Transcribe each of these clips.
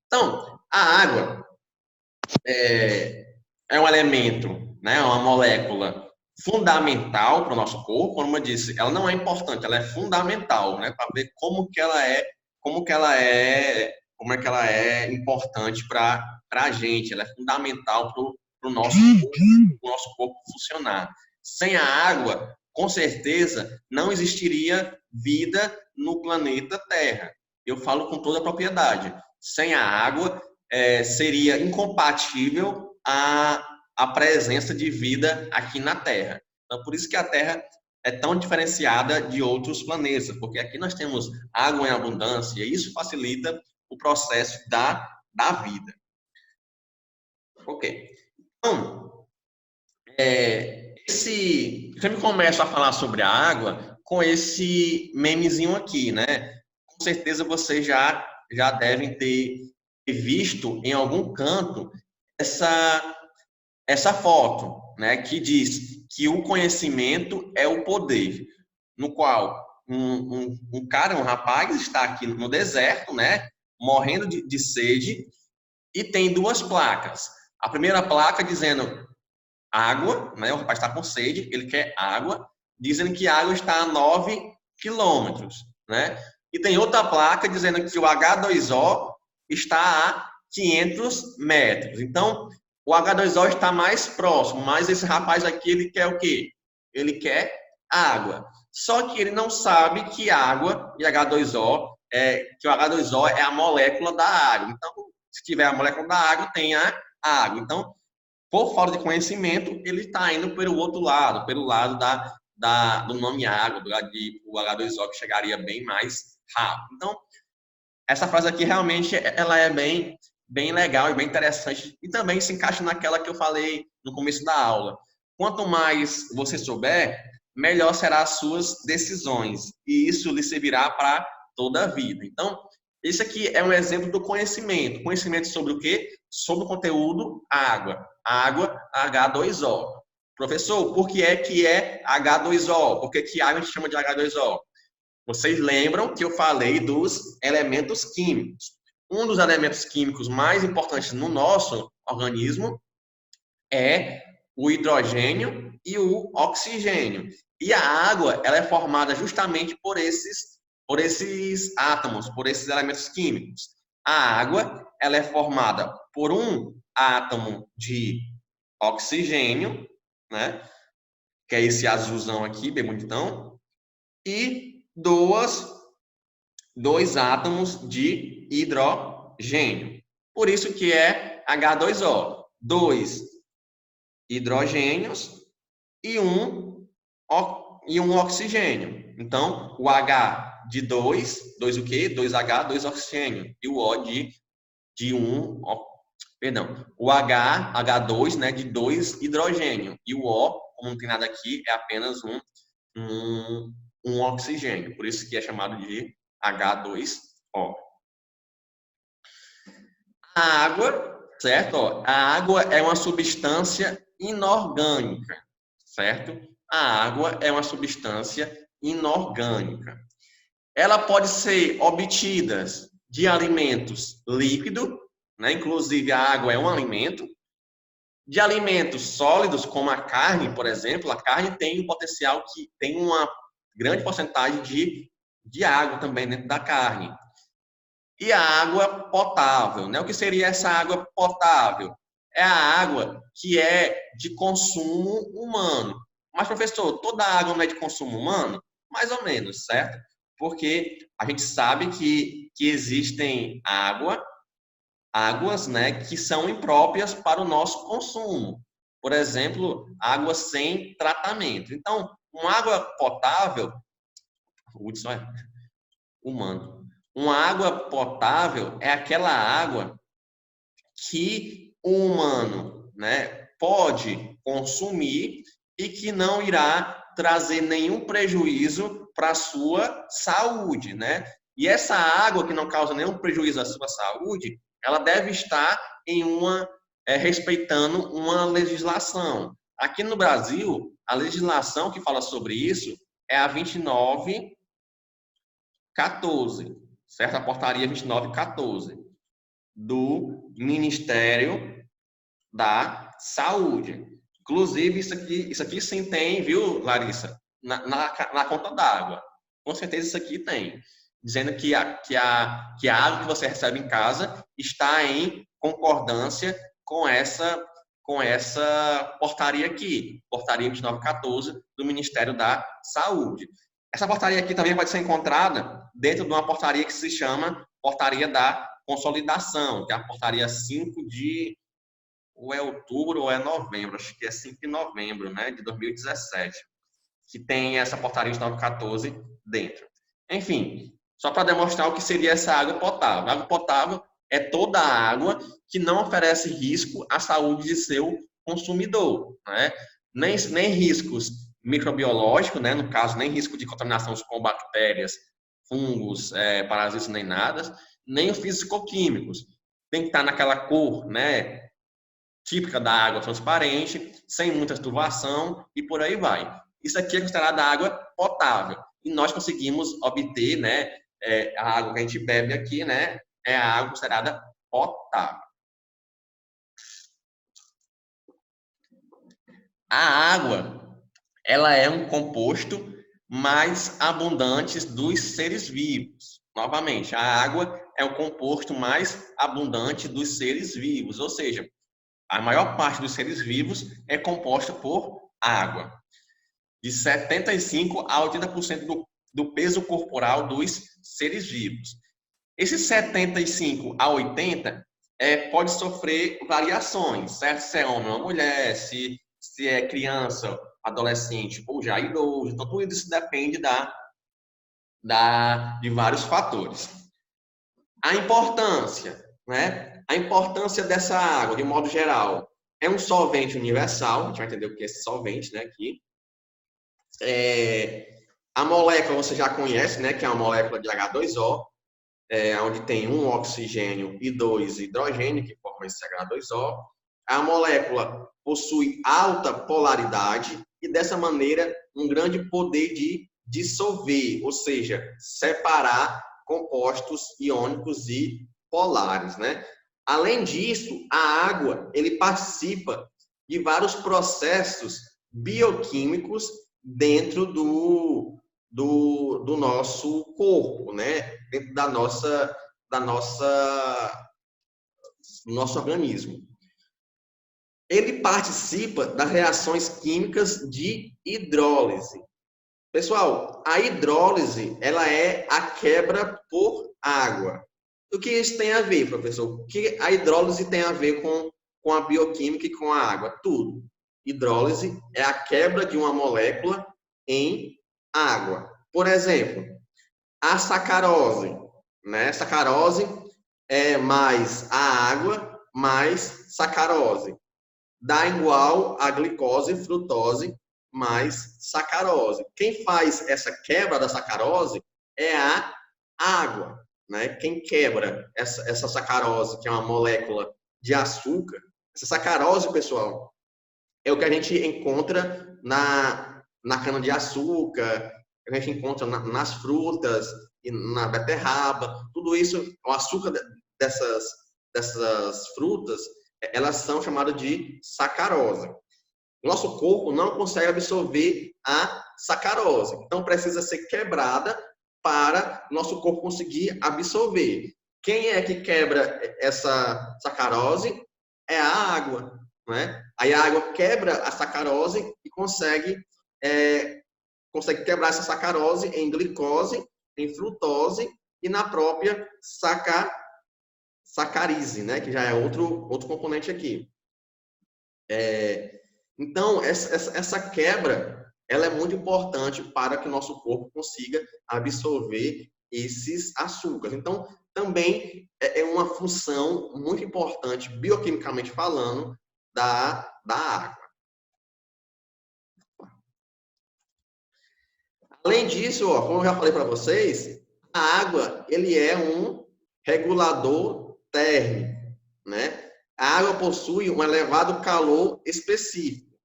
Então, a água é um elemento, né, uma molécula fundamental para o nosso corpo. Como eu disse, ela não é importante, ela é fundamental, né, para ver como é que ela é importante para a gente. Ela é fundamental para o nosso corpo funcionar. Sem a água, com certeza, não existiria vida no planeta Terra. Eu falo com toda a propriedade. Sem a água, seria incompatível a presença de vida aqui na Terra. Então, por isso que a Terra é tão diferenciada de outros planetas, porque aqui nós temos água em abundância e isso facilita o processo da vida. Ok. Então, eu sempre começo a falar sobre a água com esse memezinho aqui, né? Com certeza vocês já devem ter visto em algum canto essa foto, né, que diz que o conhecimento é o poder, no qual um rapaz, está aqui no deserto, né, morrendo de sede, e tem duas placas. A primeira placa dizendo água, né, o rapaz está com sede, ele quer água, dizendo que a água está a 9 quilômetros, né? E tem outra placa dizendo que o H2O está a 500 metros. Então, o H2O está mais próximo, mas esse rapaz aqui, ele quer o quê? Ele quer água. Só que ele não sabe que água e H2O, que o H2O é a molécula da água. Então, se tiver a molécula da água, tem a água. Então, por falta de conhecimento, ele está indo pelo outro lado, pelo lado do nome água, do lado de o H2O, que chegaria bem mais rápido. Então, essa frase aqui realmente ela é bem legal e bem interessante e também se encaixa naquela que eu falei no começo da aula. Quanto mais você souber, melhor serão as suas decisões e isso lhe servirá para toda a vida. Então, esse aqui é um exemplo do conhecimento. Conhecimento sobre o quê? Sobre o conteúdo água. Água, H2O. Professor, por que é H2O? Por que água a gente chama de H2O? Vocês lembram que eu falei dos elementos químicos. Um dos elementos químicos mais importantes no nosso organismo é o hidrogênio e o oxigênio. E a água, ela é formada justamente por esses átomos, por esses elementos químicos. A água, ela é formada por um átomo de oxigênio, né? Que é esse azulzão aqui, bem bonitão, e dois átomos de hidrogênio. Por isso que é H2O. Dois hidrogênios e um oxigênio. Então, o H de dois o quê? 2H, 2 oxigênio. E o O de perdão, o H2, né, de 2 hidrogênio. E o O, como não tem nada aqui, é apenas um oxigênio. Por isso que é chamado de H2O. A água, certo? A água é uma substância inorgânica, certo? A água é uma substância inorgânica. Ela pode ser obtida de alimentos líquidos, né? Inclusive a água é um alimento. De alimentos sólidos, como a carne, por exemplo, a carne tem um potencial que tem uma grande porcentagem de água também dentro da carne. E a água potável, né? O que seria essa água potável? É a água que é de consumo humano. Mas, professor, toda água não é de consumo humano? Mais ou menos, certo? Porque a gente sabe que existem águas, né, que são impróprias para o nosso consumo. Por exemplo, água sem tratamento. Então, uma água potável, Hudson, humano. Uma água potável é aquela água que o humano, né, pode consumir e que não irá trazer nenhum prejuízo para a sua saúde, né? E essa água que não causa nenhum prejuízo à sua saúde, ela deve estar respeitando uma legislação. Aqui no Brasil, a legislação que fala sobre isso é a 2914, certo? A portaria 2914. do Ministério da Saúde. Inclusive, isso aqui sim tem, viu, Larissa? Na conta d'água. Com certeza isso aqui tem. Dizendo que a água que você recebe em casa está em concordância com essa portaria aqui, portaria 2914 do Ministério da Saúde. Essa portaria aqui também pode ser encontrada dentro de uma portaria que se chama Portaria da Consolidação, que é a portaria 5 de ou é outubro ou é novembro, acho que é 5 de novembro, né, de 2017, que tem essa portaria 2914 dentro. Enfim, só para demonstrar o que seria essa água potável. A água potável é toda a água que não oferece risco à saúde de seu consumidor, né? Nem riscos microbiológicos, né? No caso, nem risco de contaminação com bactérias, fungos, parasitas, nem nada, nem os físico-químicos. Tem que estar naquela cor, né? Típica da água transparente, sem muita turvação e por aí vai. Isso aqui é considerada água potável. E nós conseguimos obter, né, a água que a gente bebe aqui, né, é a água considerada potável. A água, ela é um composto mais abundante dos seres vivos. Novamente, a água é o composto mais abundante dos seres vivos, ou seja, a maior parte dos seres vivos é composta por água. De 75% a 80% do peso corporal dos seres vivos. Esses 75% a 80% pode sofrer variações, certo? Se é homem ou mulher, se é criança, adolescente ou já idoso. Então, tudo isso depende de vários fatores. A importância, né? A importância dessa água, de modo geral, é um solvente universal. A gente vai entender o que é esse solvente, né? Aqui. A molécula você já conhece, né? Que é uma molécula de H2O, onde tem um oxigênio e dois hidrogênio, que formam esse H2O. A molécula possui alta polaridade e, dessa maneira, um grande poder de dissolver, ou seja, separar compostos iônicos e polares, né? Além disso, a água ele participa de vários processos bioquímicos dentro do nosso corpo, né? Dentro do nosso organismo. Ele participa das reações químicas de hidrólise. Pessoal, a hidrólise, ela é a quebra por água. O que isso tem a ver, professor? O que a hidrólise tem a ver com a bioquímica e com a água? Tudo. Hidrólise é a quebra de uma molécula em água. Por exemplo, a sacarose, né? Sacarose é mais a água mais sacarose. Dá igual a glicose, frutose, mais sacarose. Quem faz essa quebra da sacarose é a água, né? Quem quebra essa sacarose, que é uma molécula de açúcar, essa sacarose, pessoal, é o que a gente encontra na cana-de-açúcar, que a gente encontra nas frutas, e na beterraba, tudo isso, o açúcar dessas frutas, elas são chamadas de sacarose. Nosso corpo não consegue absorver a sacarose, então precisa ser quebrada para nosso corpo conseguir absorver. Quem é que quebra essa sacarose? É a água, né? Aí a água quebra a sacarose e consegue quebrar essa sacarose em glicose, em frutose e na própria sacarise, né? Que já é outro componente aqui. Então, essa quebra, ela é muito importante para que o nosso corpo consiga absorver esses açúcares. Então, também é uma função muito importante, bioquimicamente falando, da água. Além disso, como eu já falei para vocês, a água ele é um regulador térmico, né? A água possui um elevado calor específico,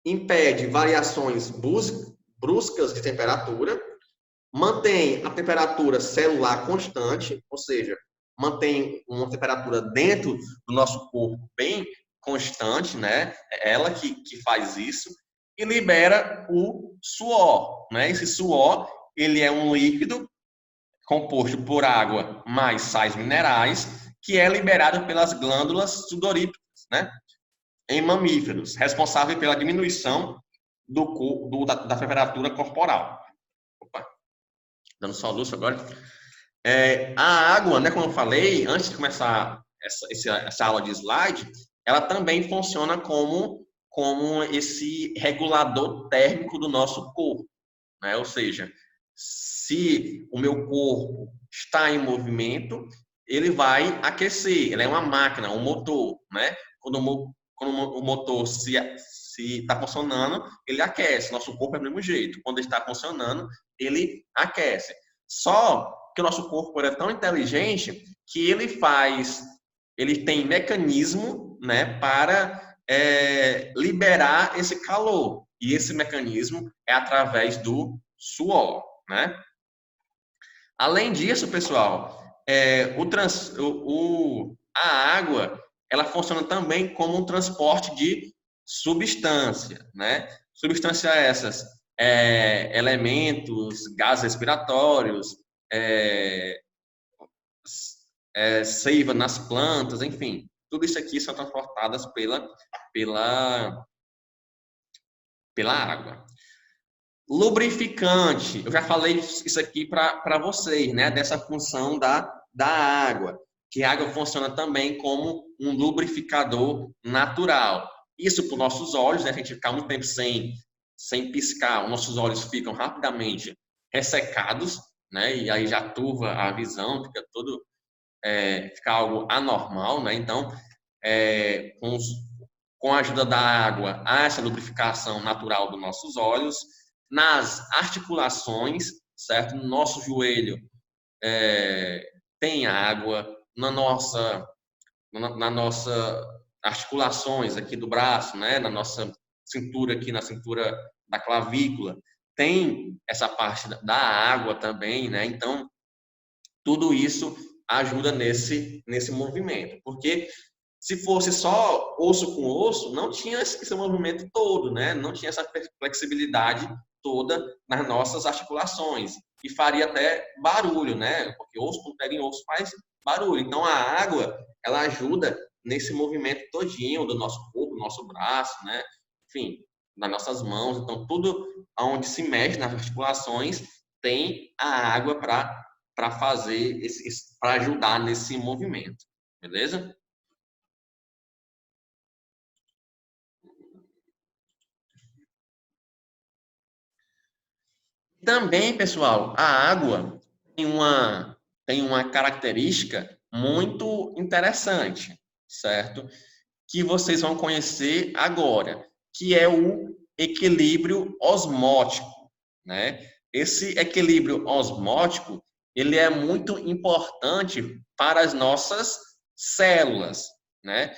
impede variações bruscas de temperatura, mantém a temperatura celular constante, ou seja, mantém uma temperatura dentro do nosso corpo bem constante, né? É ela que faz isso e libera o suor, né? Esse suor, ele é um líquido composto por água mais sais minerais, que é liberado pelas glândulas sudoríparas, né? Em mamíferos, responsável pela diminuição da temperatura corporal. Opa, dando só luz agora. A água, né, como eu falei, antes de começar essa aula de slide, ela também funciona como esse regulador térmico do nosso corpo, né? Ou seja, se o meu corpo está em movimento, ele vai aquecer. Ele é uma máquina, um motor, né? Quando o motor se está funcionando, ele aquece. Nosso corpo é do mesmo jeito. Quando ele está funcionando, ele aquece. Só que o nosso corpo é tão inteligente que ele tem mecanismo, né, para liberar esse calor. E esse mecanismo é através do suor, né? Além disso, pessoal, a água, ela funciona também como um transporte de substância, né? Substâncias essas, elementos, gases respiratórios, é, seiva nas plantas, enfim, tudo isso aqui são transportadas pela, pela água. Lubrificante, eu já falei isso aqui para vocês, né? Dessa função da água, que a água funciona também como um lubrificador natural. Isso para os nossos olhos, né? A gente ficar muito tempo sem piscar, os nossos olhos ficam rapidamente ressecados, né? E aí já turva a visão, fica algo anormal, né? Então, com a ajuda da água, há essa lubrificação natural dos nossos olhos, nas articulações, certo? No nosso joelho tem água, na nossa articulações aqui do braço, né? Na nossa cintura aqui, na cintura da clavícula, tem essa parte da água também, né? Então, tudo isso ajuda nesse movimento, porque se fosse só osso com osso, não tinha esse movimento todo, né? Não tinha essa flexibilidade toda nas nossas articulações e faria até barulho, né? Porque osso quando pega em osso faz barulho. Então a água, ela ajuda nesse movimento todinho do nosso corpo, do nosso braço, né? Enfim, nas nossas mãos. Então tudo onde se mexe nas articulações tem a água para fazer para ajudar nesse movimento, beleza? Também, pessoal, a água tem uma característica muito interessante, certo? Que vocês vão conhecer agora, que é o equilíbrio osmótico, né? Esse equilíbrio osmótico, ele é muito importante para as nossas células, né?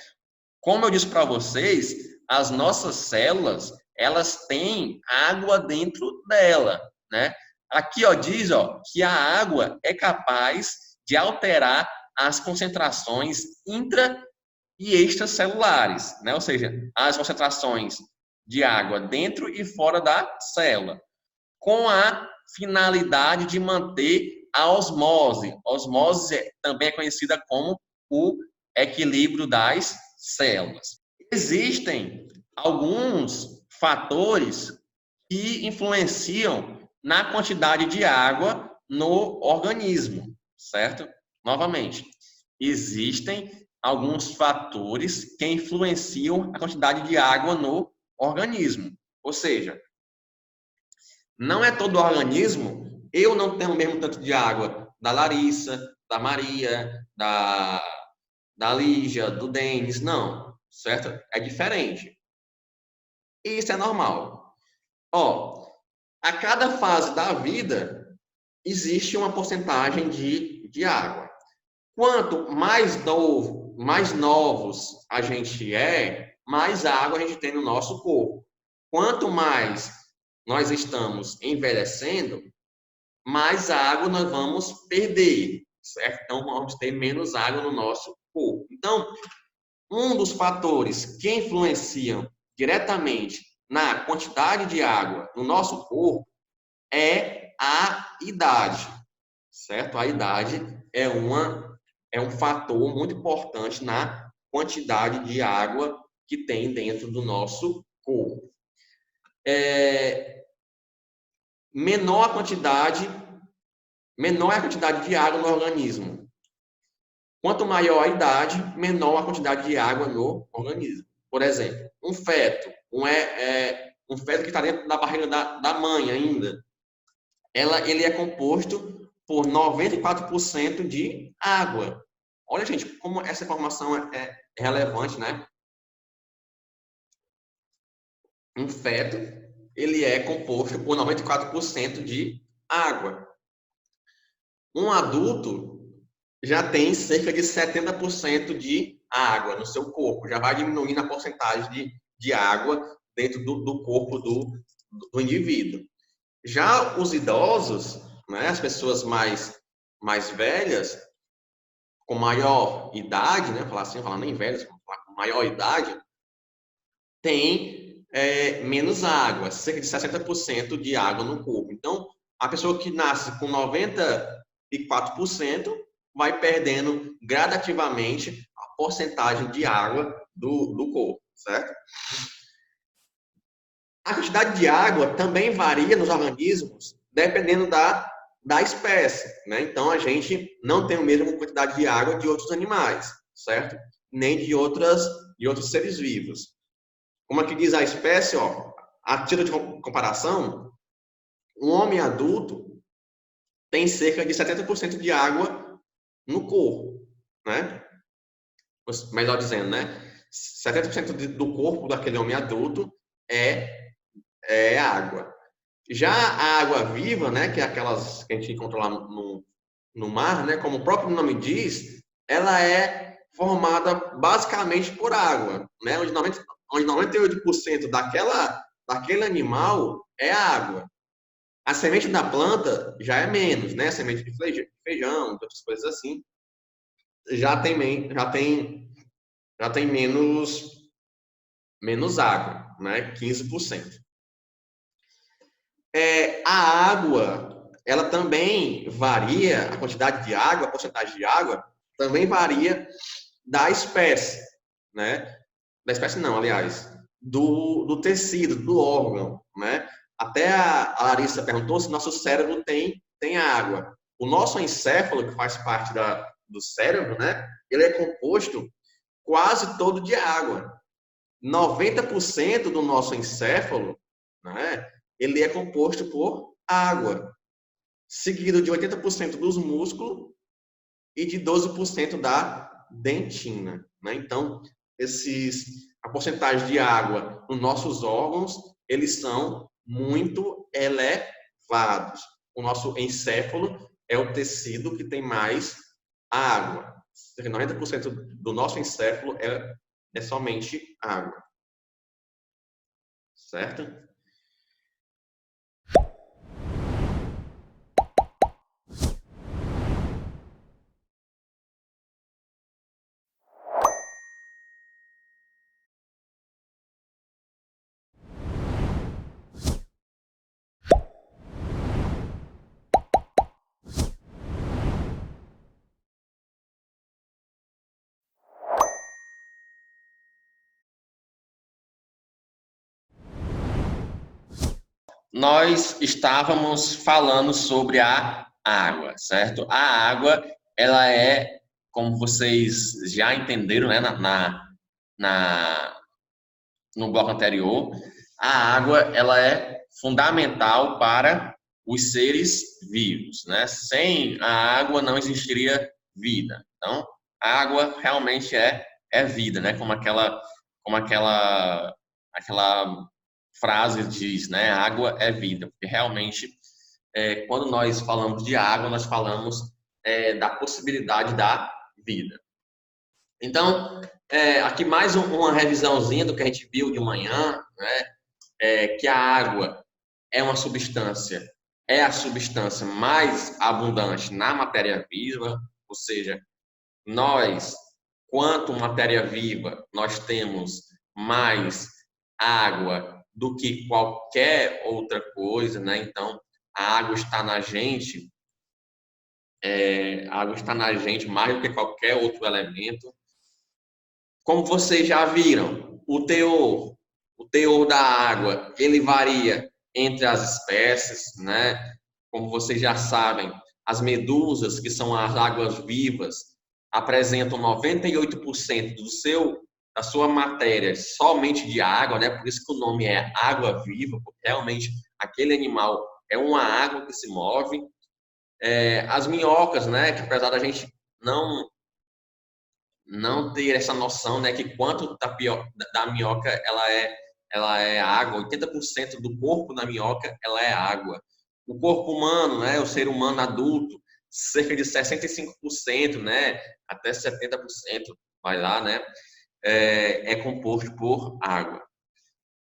Como eu disse para vocês, as nossas células, elas têm água dentro dela, né? Aqui, ó, diz, ó, que a água é capaz de alterar as concentrações intra e extracelulares, né? Ou seja, as concentrações de água dentro e fora da célula, com a finalidade de manter a osmose. Osmose também é conhecida como o equilíbrio das células. Existem alguns fatores que influenciam na quantidade de água no organismo, certo? Novamente, existem alguns fatores que influenciam a quantidade de água no organismo. Ou seja, não é todo organismo, eu não tenho o mesmo tanto de água da Larissa, da Maria, da Lígia, do Denis, não, certo? É diferente. E isso é normal. Ó, a cada fase da vida existe uma porcentagem de água. Quanto mais novos a gente mais água a gente tem no nosso corpo. Quanto mais nós estamos envelhecendo, mais água nós vamos perder. certo? Então, vamos ter menos água no nosso corpo. Então, um dos fatores que influenciam diretamente na quantidade de água no nosso corpo é a idade, certo? A idade é um fator muito importante na quantidade de água que tem dentro do nosso corpo. Menor é a quantidade de água no organismo. Quanto maior a idade, menor a quantidade de água no organismo. Por exemplo, um feto, um feto que está dentro da barriga da mãe ainda, ele é composto por 94% de água. Olha, gente, como essa informação é relevante, né? Um feto, ele é composto por 94% de água. Um adulto já tem cerca de 70% de água no seu corpo, já vai diminuindo a porcentagem de água dentro do corpo do indivíduo. Já os idosos, né, as pessoas mais velhas, com maior idade, né, falar nem velhas, com maior idade, tem menos água, cerca de 60% de água no corpo. Então, a pessoa que nasce com 94% vai perdendo gradativamente a porcentagem de água do corpo, certo? A quantidade de água também varia nos organismos, dependendo da espécie, né? Então, a gente não tem a mesma quantidade de água de outros animais, certo? Nem de outros seres vivos. Como aqui diz a espécie, ó, a título de comparação, um homem adulto tem cerca de 70% de água no corpo, né? Melhor dizendo, né? 70% do corpo daquele homem adulto é água. Já a água viva, né, que é aquelas que a gente encontra lá no mar, né, como o próprio nome diz, ela é formada basicamente por água, né, onde 98% daquele animal é água. A semente da planta já é menos, né, a semente de feijão, outras coisas assim, já tem menos água, né, 15%. A água, ela também varia, a quantidade de água, a porcentagem de água, também varia da espécie, né? Da espécie não, aliás, do tecido, do órgão, né? Até a Larissa perguntou se nosso cérebro tem água. O nosso encéfalo, que faz parte do cérebro, né? Ele é composto quase todo de água. 90% do nosso encéfalo, né? Ele é composto por água, seguido de 80% dos músculos e de 12% da dentina, né? Então, a porcentagem de água nos nossos órgãos, eles são muito elevados. O nosso encéfalo é o tecido que tem mais água. 90% do nosso encéfalo é somente água. Certo? Nós estávamos falando sobre a água, certo? A água, ela é, como vocês já entenderam, né, no bloco anterior, a água, ela é fundamental para os seres vivos, né? Sem a água não existiria vida. Então, a água realmente é vida, né? Aquela frase diz, né? Água é vida, porque realmente quando nós falamos de água, nós falamos da possibilidade da vida. Então, aqui mais uma revisãozinha do que a gente viu de manhã, né? Que a água é a substância mais abundante na matéria viva, Ou seja, nós, quanto matéria viva, nós temos mais água do que qualquer outra coisa, né? Então, a água está na gente, a água está na gente mais do que qualquer outro elemento. Como vocês já viram, o teor da água, ele varia entre as espécies, né? Como vocês já sabem, as medusas, que são as águas vivas, apresentam 98% da sua matéria somente de água, né? Por isso que o nome é água viva, porque realmente aquele animal é uma água que se move. As minhocas, né? Que apesar da gente não ter essa noção, né, que quanto da minhoca ela é água, 80% do corpo da minhoca ela é água. O corpo humano, né, o ser humano adulto, cerca de 65%, né, até 70%, vai lá, né, é composto por água.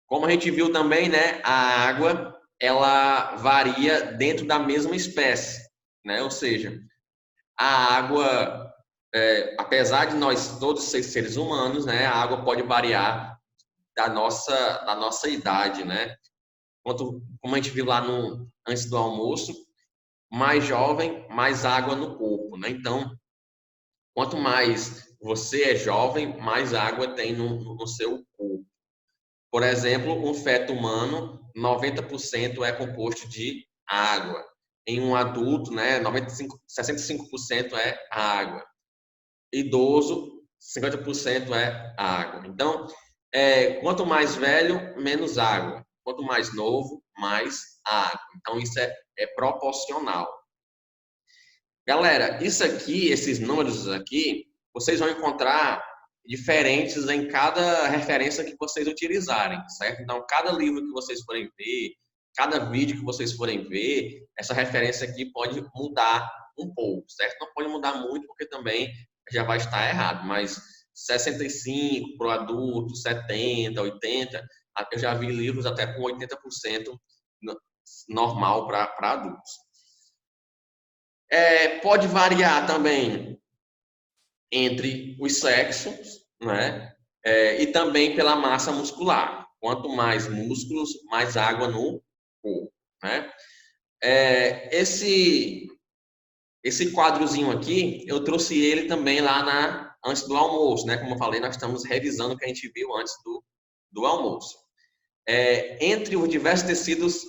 Como a gente viu também, né, a água ela varia dentro da mesma espécie, né, ou seja, a água, apesar de nós todos ser seres humanos, né, a água pode variar da nossa idade, né? Como a gente viu lá antes do almoço, mais jovem, mais água no corpo, né? Então, quanto mais você é jovem, mais água tem no seu corpo. Por exemplo, um feto humano, 90% é composto de água. Em um adulto, né, 65% é água. Idoso, 50% é água. Então, quanto mais velho, menos água. Quanto mais novo, mais água. Então, isso é proporcional. Galera, isso aqui, esses números aqui, vocês vão encontrar diferentes em cada referência que vocês utilizarem, certo? Então, cada livro que vocês forem ver, cada vídeo que vocês forem ver, essa referência aqui pode mudar um pouco, certo? Não pode mudar muito, porque também já vai estar errado, mas 65 para o adulto, 70, 80, eu já vi livros até com 80% normal para adultos. Pode variar também entre os sexos, né? E também pela massa muscular. Quanto mais músculos, mais água no corpo, né? Esse quadrozinho aqui, eu trouxe ele também lá antes do almoço, né? Como eu falei, nós estamos revisando o que a gente viu antes do almoço. Entre os diversos tecidos,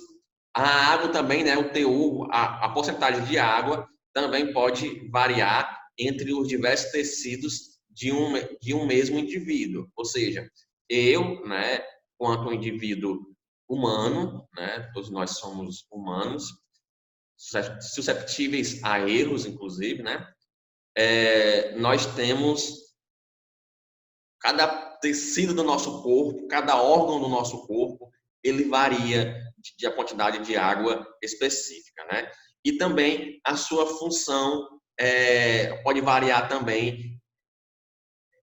a água também, né? O teor, a porcentagem de água também pode variar entre os diversos tecidos de um mesmo indivíduo. Ou seja, eu, né, quanto um indivíduo humano, né? Todos nós somos humanos, susceptíveis a erros, inclusive, né? Nós temos cada tecido do nosso corpo, cada órgão do nosso corpo, ele varia de a quantidade de água específica, né? E também a sua função pode variar também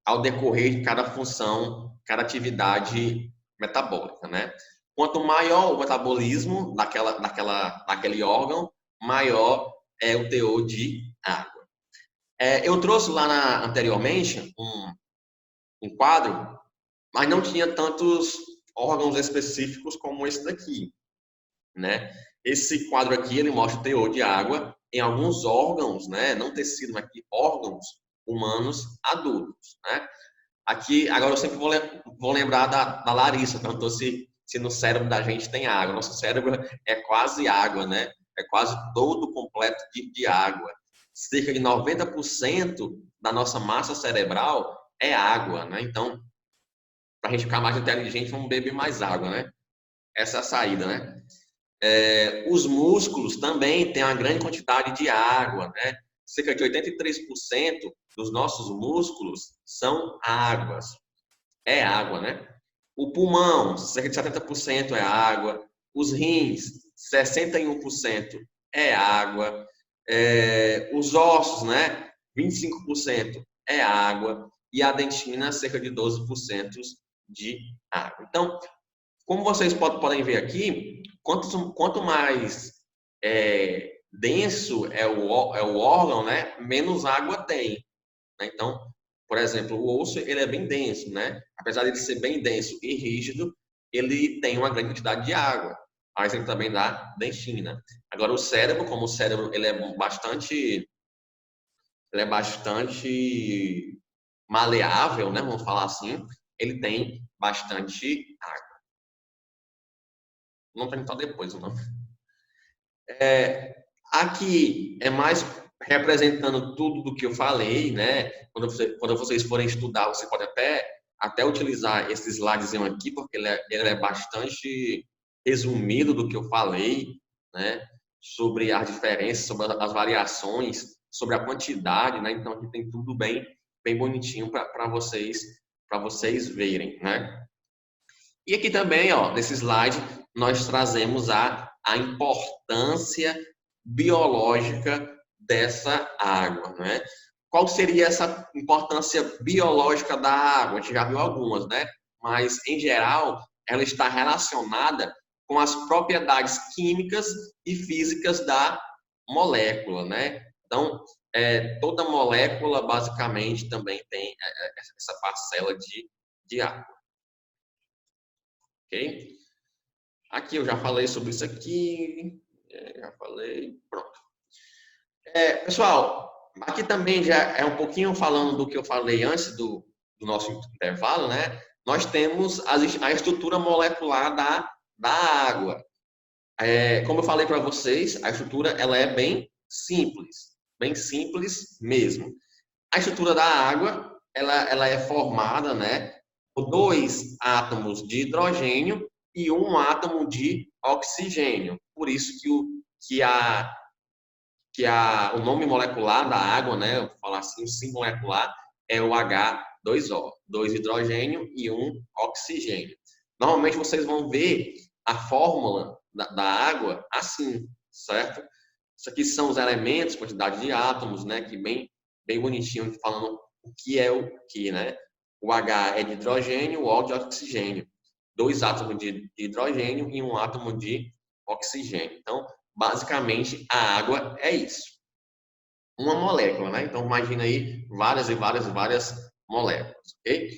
ao decorrer de cada função, cada atividade metabólica, né? Quanto maior o metabolismo daquele órgão, maior é o teor de água. Eu trouxe lá anteriormente um quadro, mas não tinha tantos órgãos específicos como esse daqui, né? Esse quadro aqui, ele mostra o teor de água em alguns órgãos, né? Não tecido, mas aqui, órgãos humanos adultos, né? Aqui, agora eu sempre vou lembrar da Larissa, perguntou se no cérebro da gente tem água. Nosso cérebro é quase água, né? É quase todo completo de água. Cerca de 90% da nossa massa cerebral é água, né? Então, para a gente ficar mais inteligente, vamos beber mais água, né? Essa é a saída, né? Os músculos também têm uma grande quantidade de água, né? Cerca de 83% dos nossos músculos são águas. É água, né? O pulmão, cerca de 70% é água. Os rins, 61% é água. Os ossos, né? 25% é água. E a dentina, cerca de 12% de água. Então, como vocês podem ver aqui, quanto mais denso é o órgão, né, menos água tem. Né? Então, por exemplo, o osso ele é bem denso, né? Apesar de ele ser bem denso e rígido, ele tem uma grande quantidade de água. A exemplo também da dentina. Agora, o cérebro, como o cérebro ele é bastante maleável, né? Vamos falar assim, ele tem bastante água. Vamos perguntar depois, não? Aqui é mais representando tudo do que eu falei, né? Quando vocês forem estudar, você pode até utilizar esse slidezinho aqui, porque ele é bastante resumido do que eu falei, né? Sobre as diferenças, sobre as variações, sobre a quantidade, né? Então aqui tem tudo bem bonitinho para vocês verem, né? E aqui também, ó, nesse slide, nós trazemos a importância biológica dessa água, né? Qual seria essa importância biológica da água? A gente já viu algumas, né? Mas, em geral, ela está relacionada com as propriedades químicas e físicas da molécula, né? Então, toda molécula, basicamente, também tem essa parcela de água, ok? Aqui eu já falei sobre isso aqui, já falei, pronto. Pessoal, aqui também já é um pouquinho falando do que eu falei antes do nosso intervalo, né? Nós temos a estrutura molecular da água. Como eu falei para vocês, a estrutura ela é bem simples mesmo. A estrutura da água, ela é formada, né, por dois átomos de hidrogênio e um átomo de oxigênio. Por isso o nome molecular da água, né, eu vou falar assim, o símbolo molecular é o H2O, dois hidrogênio e um oxigênio. Normalmente vocês vão ver a fórmula da água assim, certo? Isso aqui são os elementos, quantidade de átomos, né, que bem bonitinho falando o que é o que, né? O H é de hidrogênio, o O de oxigênio. Dois átomos de hidrogênio e um átomo de oxigênio. Então, basicamente, a água é isso. Uma molécula, né? Então, imagina aí várias e várias e várias moléculas, ok?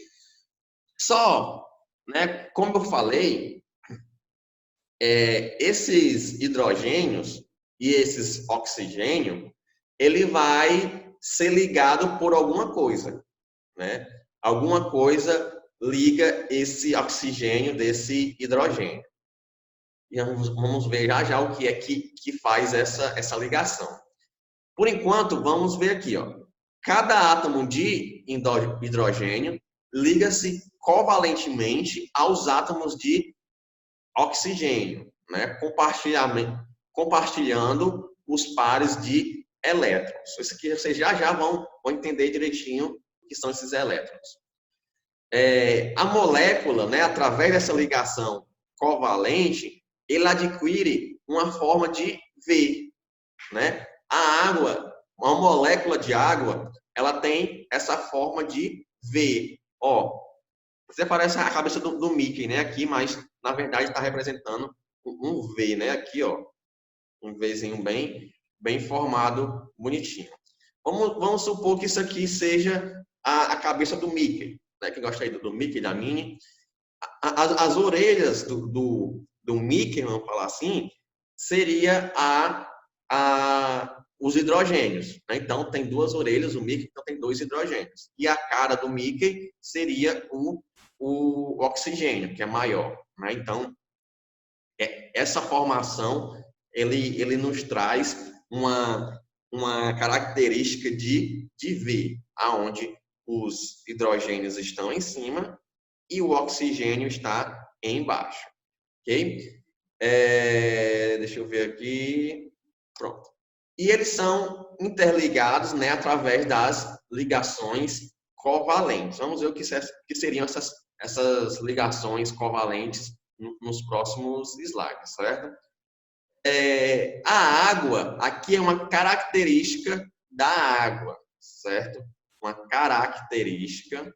Só, né, como eu falei, esses hidrogênios e esses oxigênio, ele vai ser ligado por alguma coisa, né? Alguma coisa liga esse oxigênio desse hidrogênio. E vamos ver já o que é que faz essa ligação. Por enquanto, vamos ver aqui, ó. Cada átomo de hidrogênio liga-se covalentemente aos átomos de oxigênio, né? Compartilhando os pares de elétrons. Isso aqui vocês já vão entender direitinho o que são esses elétrons. A molécula, né, através dessa ligação covalente, ele adquire uma forma de V, né? A água, uma molécula de água, ela tem essa forma de V. Ó, você parece a cabeça do Mickey, né? Aqui, mas na verdade está representando um V, né? Aqui, ó, um Vzinho bem formado, bonitinho. Vamos supor que isso aqui seja a cabeça do Mickey, né? Quem gosta aí do Mickey, da Minnie. As orelhas do Mickey, vamos falar assim, seria os hidrogênios. Né? Então, tem duas orelhas, o Mickey, então tem dois hidrogênios. E a cara do Mickey seria o oxigênio, que é maior. Né? Então, essa formação, ele nos traz uma característica de V, aonde os hidrogênios estão em cima e o oxigênio está embaixo. Ok? Deixa eu ver aqui. Pronto. E eles são interligados, né, através das ligações covalentes. Vamos ver o que seriam essas ligações covalentes nos próximos slides, certo? A água, aqui é uma característica da água, certo? Uma característica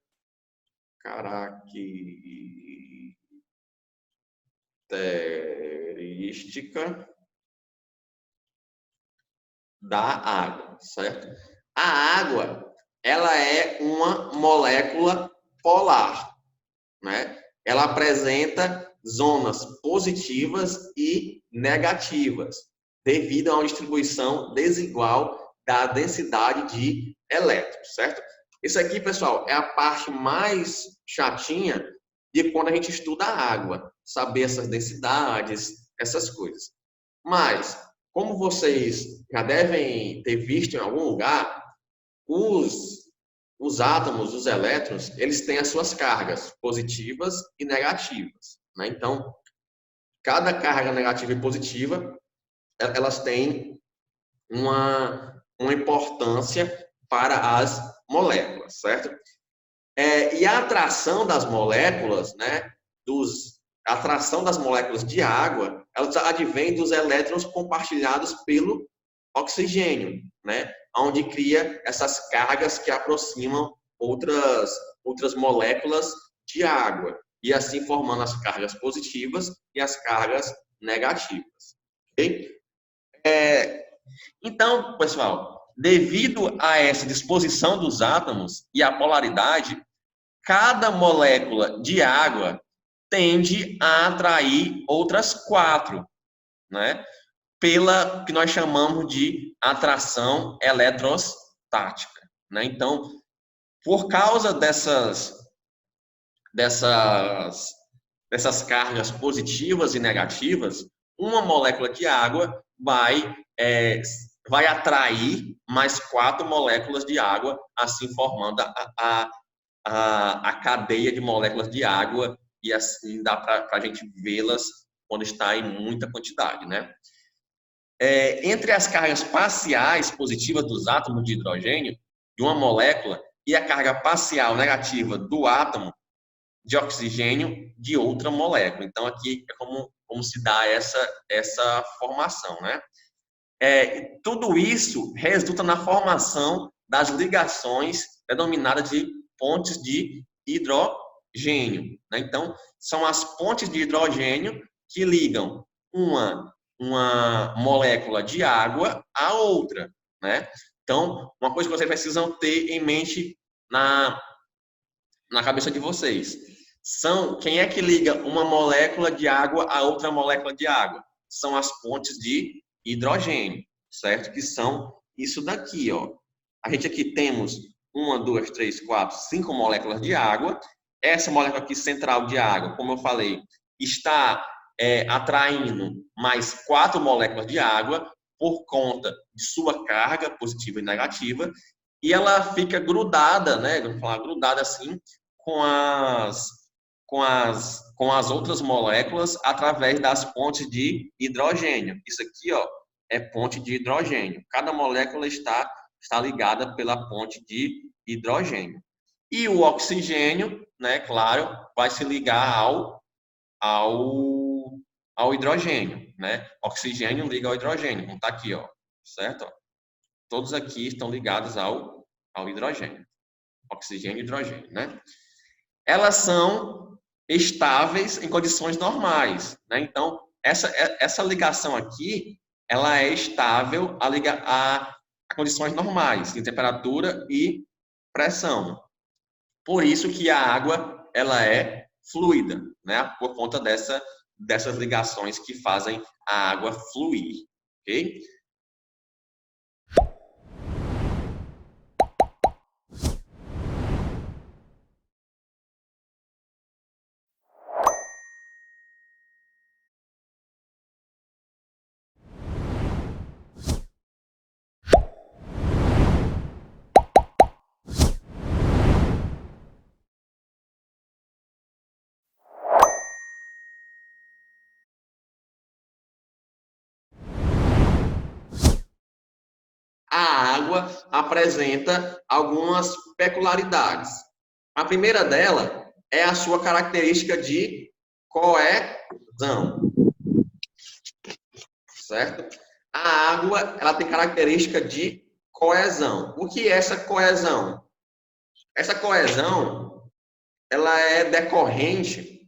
da água, certo? A água, ela é uma molécula polar, né? Ela apresenta zonas positivas e negativas, devido a uma distribuição desigual da densidade de elétrons, certo? Isso aqui, pessoal, é a parte mais chatinha de quando a gente estuda a água, saber essas densidades, essas coisas. Mas, como vocês já devem ter visto em algum lugar, os, os átomos, os elétrons, eles têm as suas cargas positivas e negativas, né? Então, cada carga negativa e positiva, elas têm uma importância para as moléculas, certo? E a atração das moléculas, né, a atração das moléculas de água, elas advém dos elétrons compartilhados pelo oxigênio, né, onde cria essas cargas que aproximam outras moléculas de água, e assim formando as cargas positivas e as cargas negativas. Ok? Então, pessoal, devido a essa disposição dos átomos e a polaridade, cada molécula de água tende a atrair outras 4, né? Pela que nós chamamos de atração eletrostática, né? Então, por causa dessas, dessas cargas positivas e negativas, uma molécula de água vai atrair mais 4 moléculas de água, assim formando a cadeia de moléculas de água, e assim dá para a gente vê-las quando está em muita quantidade, né? Entre as cargas parciais positivas dos átomos de hidrogênio de uma molécula e a carga parcial negativa do átomo de oxigênio de outra molécula. Então, aqui é como se dá essa formação, né? Tudo isso resulta na formação das ligações denominadas de pontes de hidrogênio, né? Então, são as pontes de hidrogênio que ligam uma molécula de água a outra, né? Então, uma coisa que vocês precisam ter em mente na cabeça de vocês são quem é que liga uma molécula de água a outra molécula de água? São as pontes de hidrogênio, certo? Que são isso daqui, ó. A gente aqui temos 1, 2, 3, 4, 5 moléculas de água. Essa molécula aqui central de água, como eu falei, está atraindo mais 4 moléculas de água por conta de sua carga positiva e negativa, e ela fica grudada, né? Vamos falar grudada assim, com as outras moléculas através das pontes de hidrogênio. Isso aqui, ó, é ponte de hidrogênio. Cada molécula está ligada pela ponte de hidrogênio. E o oxigênio, né, claro, vai se ligar ao hidrogênio, né? Oxigênio liga ao hidrogênio, como está aqui, ó, certo? Todos aqui estão ligados ao hidrogênio. Oxigênio e hidrogênio, né? Elas são estáveis em condições normais, né? Então, essa ligação aqui, ela é estável a condições normais, de temperatura e pressão. Por isso que a água, ela é fluida, né? Por conta dessas ligações que fazem a água fluir, ok? A água apresenta algumas peculiaridades. A primeira dela é a sua característica de coesão, certo? A água, ela tem característica de coesão. O que é essa coesão? Essa coesão, ela é decorrente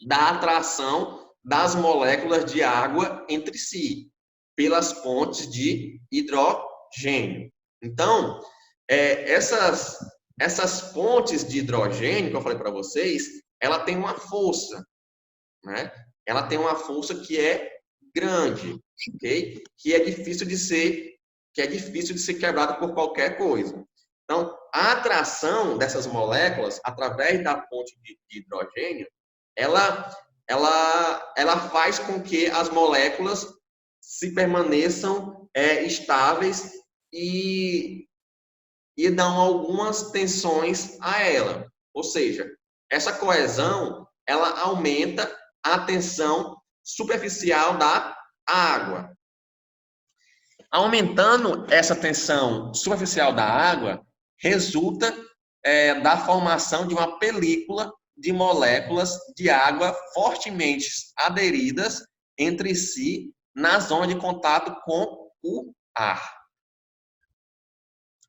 da atração das moléculas de água entre si, pelas pontes de hidrogênio. hidrogênio. Então, essas pontes de hidrogênio que eu falei para vocês, ela tem uma força, né? Ela tem uma força que é grande, ok? Que é difícil de ser quebrada por qualquer coisa. Então, a atração dessas moléculas através da ponte de hidrogênio, ela faz com que as moléculas se permaneçam estáveis e, e dão algumas tensões a ela. Ou seja, essa coesão, ela aumenta a tensão superficial da água. Aumentando essa tensão superficial da água, resulta da formação de uma película de moléculas de água fortemente aderidas entre si na zona de contato com o ar.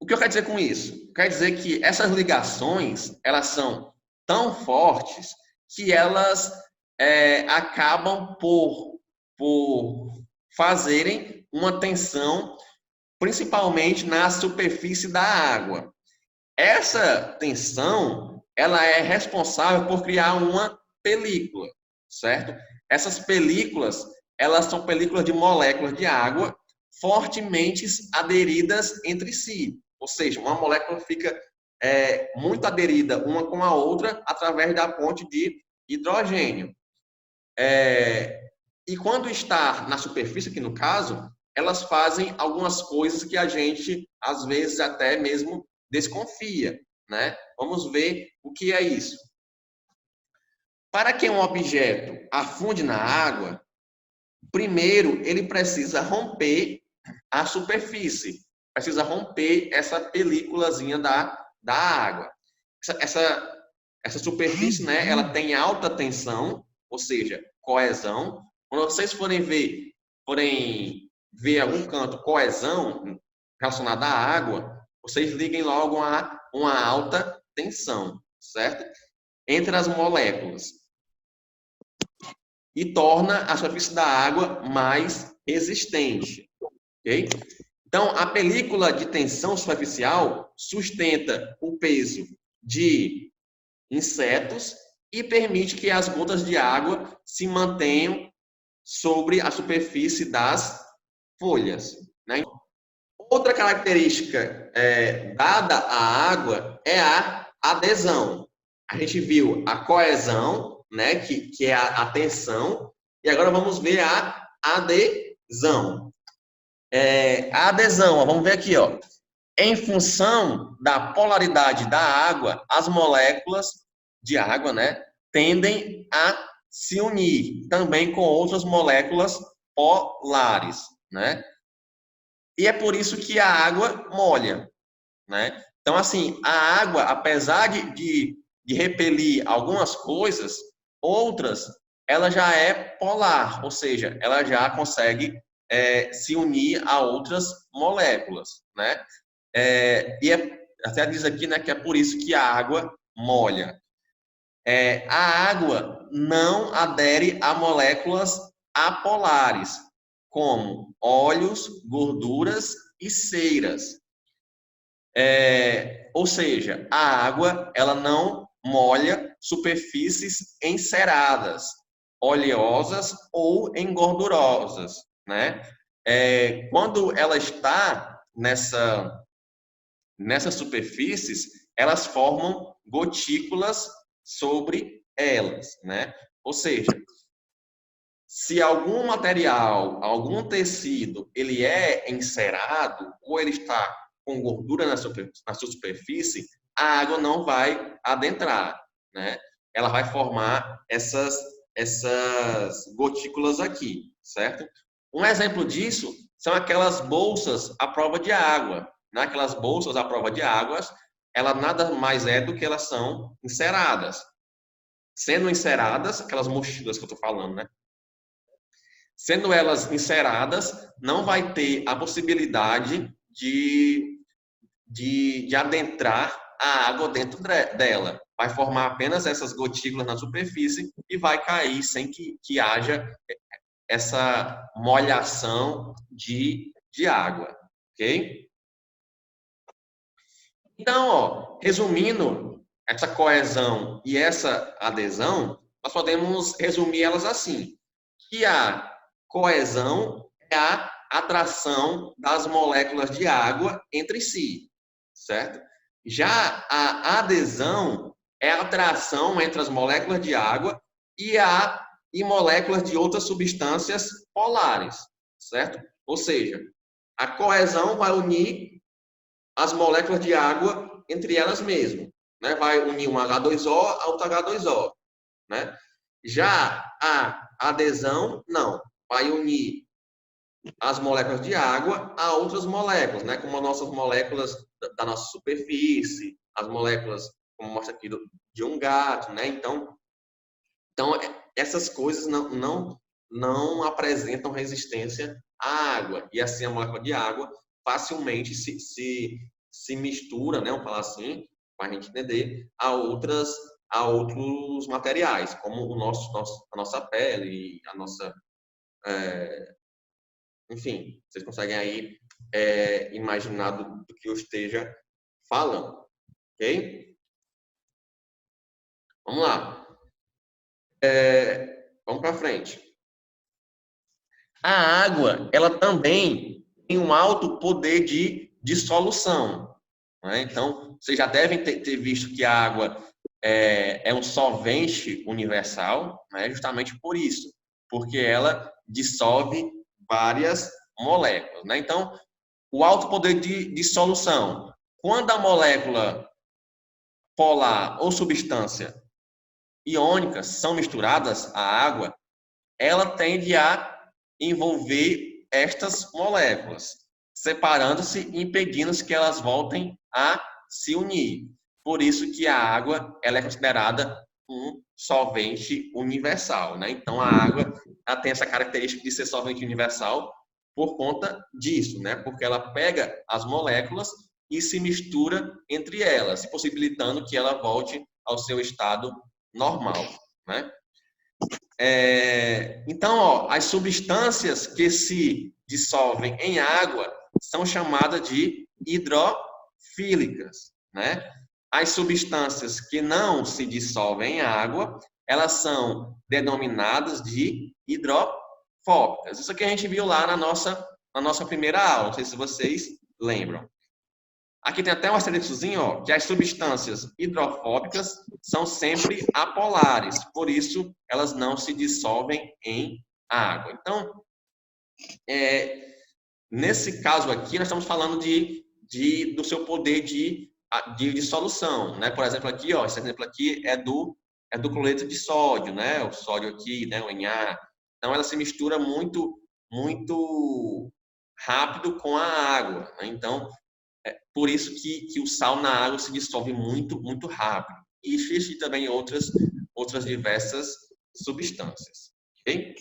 O que eu quero dizer com isso? Quer dizer que essas ligações, elas são tão fortes que elas acabam por fazerem uma tensão, principalmente na superfície da água. Essa tensão, ela é responsável por criar uma película, certo? Essas películas, elas são películas de moléculas de água fortemente aderidas entre si. Ou seja, uma molécula fica muito aderida uma com a outra através da ponte de hidrogênio. E quando está na superfície, aqui no caso, elas fazem algumas coisas que a gente, às vezes, até mesmo desconfia, né? Vamos ver o que é isso. Para que um objeto afunde na água, primeiro ele precisa romper a superfície, precisa romper essa películazinha da água. Essa superfície, né, ela tem alta tensão, ou seja, coesão. Quando vocês forem ver algum canto coesão relacionada à água, vocês liguem logo a uma alta tensão, certo? Entre as moléculas. E torna a superfície da água mais resistente, ok? Então, a película de tensão superficial sustenta o peso de insetos e permite que as gotas de água se mantenham sobre a superfície das folhas, né? Outra característica dada à água é a adesão. A gente viu a coesão, né, que é a tensão, e agora vamos ver a adesão. A adesão, ó, vamos ver aqui, ó. Em função da polaridade da água, as moléculas de água, né, tendem a se unir também com outras moléculas polares, né? E é por isso que a água molha, né? Então, assim, a água, apesar de repelir algumas coisas, outras, ela já é polar, ou seja, ela já consegue se unir a outras moléculas, né? Até diz aqui, né, que é por isso que a água molha. A água não adere a moléculas apolares, como óleos, gorduras e ceras. Ou seja, a água ela não molha superfícies enceradas, oleosas ou engordurosas, né? Quando ela está nessas superfícies, elas formam gotículas sobre elas, né? Ou seja, se algum material, algum tecido, ele é encerado ou ele está com gordura na sua superfície, a água não vai adentrar, né? Ela vai formar essas gotículas aqui, certo? Um exemplo disso são aquelas bolsas à prova de água, né? Aquelas bolsas à prova de águas, ela nada mais é do que elas são enceradas. Sendo enceradas, aquelas mochilas que eu estou falando, né? Sendo elas enceradas, não vai ter a possibilidade de adentrar a água dentro dela. Vai formar apenas essas gotículas na superfície e vai cair sem que haja essa molhação de água, ok? Então, ó, resumindo essa coesão e essa adesão, nós podemos resumir elas assim, que a coesão é a atração das moléculas de água entre si, certo? Já a adesão é a atração entre as moléculas de água e moléculas de outras substâncias polares, certo? Ou seja, a coesão vai unir as moléculas de água entre elas mesmas, né? Vai unir um H2O a outro H2O, né? Já a adesão, não, vai unir as moléculas de água a outras moléculas, né? Como as nossas moléculas da nossa superfície, as moléculas, como mostra aqui, de um gato, né? Então essas coisas não apresentam resistência à água. E assim a molécula de água facilmente se mistura, né? Vamos falar assim, para a gente entender, a outros materiais, como a nossa pele, a nossa enfim, vocês conseguem aí imaginar do que eu esteja falando, ok? Vamos lá. Vamos para frente. A água, ela também tem um alto poder de dissolução, né? Então, vocês já devem ter visto que a água é um solvente universal, né? Justamente por isso, porque ela dissolve várias moléculas, né? Então, o alto poder de dissolução. Quando a molécula polar ou substância iônicas são misturadas à água, ela tende a envolver estas moléculas, separando-se e impedindo que elas voltem a se unir. Por isso que a água ela é considerada um solvente universal, né? Então a água ela tem essa característica de ser solvente universal por conta disso, né? Porque ela pega as moléculas e se mistura entre elas, possibilitando que ela volte ao seu estado normal, né? Então, ó, as substâncias que se dissolvem em água são chamadas de hidrofílicas, né? As substâncias que não se dissolvem em água, elas são denominadas de hidrofóbicas. Isso aqui a gente viu lá na nossa primeira aula, não sei se vocês lembram. Aqui tem até um asteriscozinho, ó, que as substâncias hidrofóbicas são sempre apolares, por isso elas não se dissolvem em água. Então, nesse caso aqui, nós estamos falando do seu poder de dissolução, né? Por exemplo, aqui, ó, esse exemplo aqui é do cloreto de sódio, né? O sódio aqui, né? O Na. Então, ela se mistura muito rápido com a água, né? Então, por isso que o sal na água se dissolve muito rápido. E existe também outras diversas substâncias. Ok?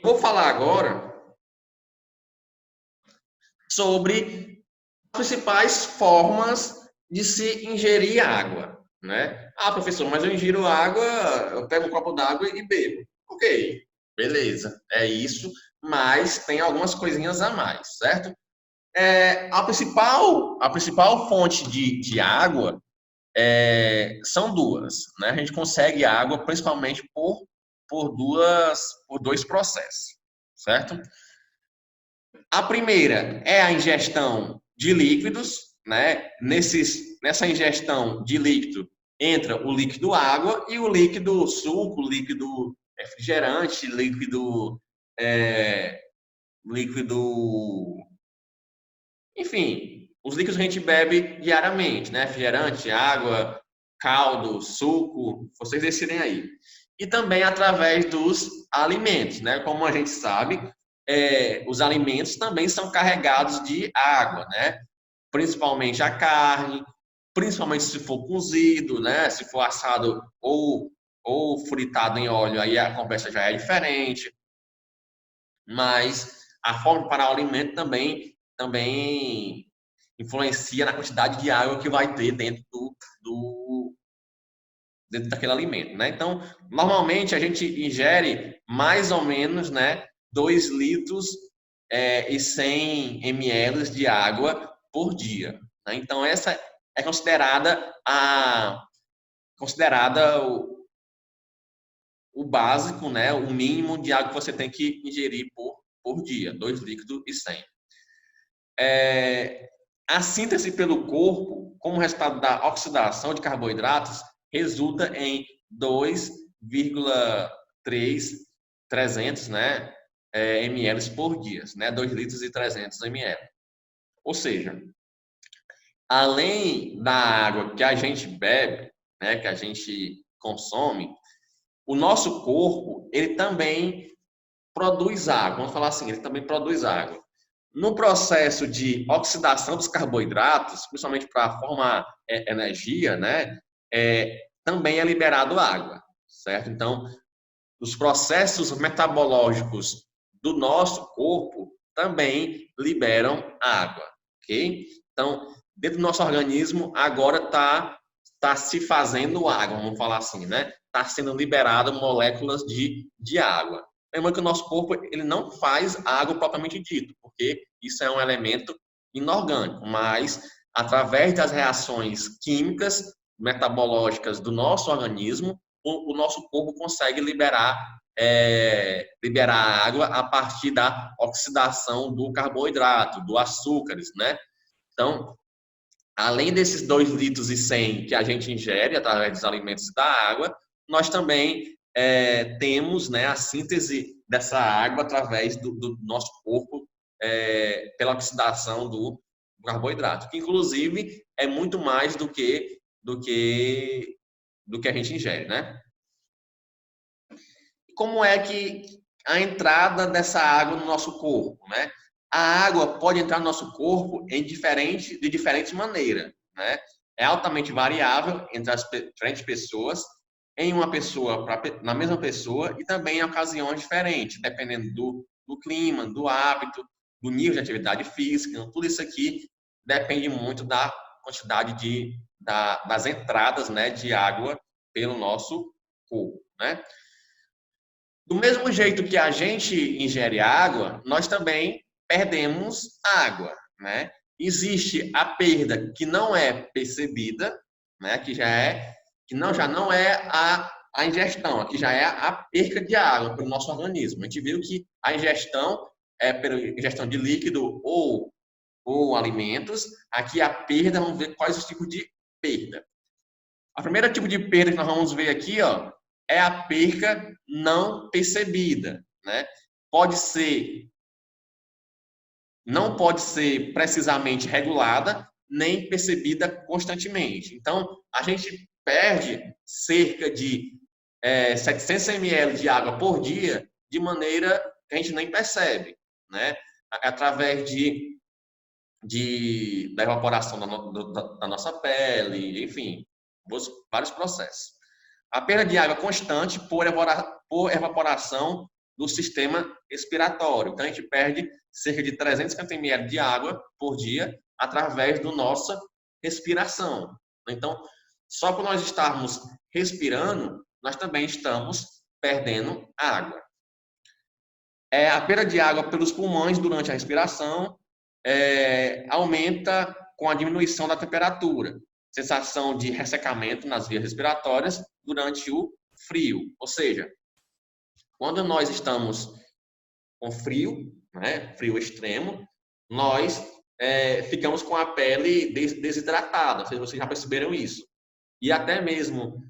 Vou falar agora sobre as principais formas de se ingerir água, né? Ah, professor, mas eu ingiro água, eu pego um copo d'água e bebo. Ok, beleza, é isso, mas tem algumas coisinhas a mais, certo? A principal fonte de água são duas, né? A gente consegue água principalmente por dois processos, certo? A primeira é a ingestão de líquidos, né? Nessa ingestão de líquido entra o líquido água e o líquido suco, líquido refrigerante, é, líquido, enfim, os líquidos que a gente bebe diariamente, né? Refrigerante, água, caldo, suco, vocês decidem aí. E também através dos alimentos, né? Como a gente sabe, os alimentos também são carregados de água, né? principalmente a carne, principalmente se for cozido, né? Se for assado ou fritado em óleo, aí a conversa já é diferente. Mas a forma de preparar o alimento também influencia na quantidade de água que vai ter dentro daquele alimento, né? Então, normalmente a gente ingere mais ou menos, né, 2 litros e 100 ml de água por dia, né? Então, essa é considerada o básico, né, o mínimo de água que você tem que ingerir por dia, 2 litros e 100. A síntese pelo corpo, como resultado da oxidação de carboidratos, resulta em 2,300, né, ml por dia, né, 2 litros e 300 ml. Ou seja, além da água que a gente bebe, né, que a gente consome, o nosso corpo, ele também produz água. Vamos falar assim, ele também produz água. No processo de oxidação dos carboidratos, principalmente para formar energia, né, também é liberado água, certo? Então, os processos metabológicos do nosso corpo também liberam água, ok? Então, dentro do nosso organismo, agora tá se fazendo água, vamos falar assim, né? Está sendo liberado moléculas de água. Lembrando que o nosso corpo ele não faz água propriamente dito, porque isso é um elemento inorgânico, mas através das reações químicas, metabológicas do nosso organismo, o nosso corpo consegue liberar água a partir da oxidação do carboidrato, do açúcares, né? Então, além desses 2 litros e 100 que a gente ingere através dos alimentos da água, nós também temos, né, a síntese dessa água através do nosso corpo pela oxidação do carboidrato, que inclusive é muito mais do que a gente ingere, né? Como é que a entrada dessa água no nosso corpo, né? A água pode entrar no nosso corpo de diferentes maneiras, né? É altamente variável entre as diferentes pessoas, em uma pessoa, na mesma pessoa e também em ocasiões diferentes, dependendo do clima, do hábito, do nível de atividade física. Então, tudo isso aqui depende muito da quantidade das entradas, né, de água pelo nosso corpo, né? Do mesmo jeito que a gente ingere água, nós também perdemos água, né? Existe a perda que não é percebida, né? Já não é a ingestão, aqui já é a perca de água pelo nosso organismo. A gente viu que a ingestão é pela ingestão de líquido ou alimentos. Aqui a perda, vamos ver quais os tipos de perda. A primeira tipo de perda que nós vamos ver aqui, ó, é a perca não percebida, né? Não pode ser precisamente regulada, nem percebida constantemente. Então, a gente perde cerca de 700 ml de água por dia de maneira que a gente nem percebe, né? Através da evaporação da nossa pele, enfim, vários processos. A perda de água constante por evaporação do sistema respiratório. Então, a gente perde cerca de 350 ml de água por dia através da nossa respiração. Então, só por nós estarmos respirando, nós também estamos perdendo água. A perda de água pelos pulmões durante a respiração aumenta com a diminuição da temperatura. Sensação de ressecamento nas vias respiratórias durante o frio. Ou seja, quando nós estamos com frio, né, frio extremo, nós ficamos com a pele desidratada. Não sei se vocês já perceberam isso. E até mesmo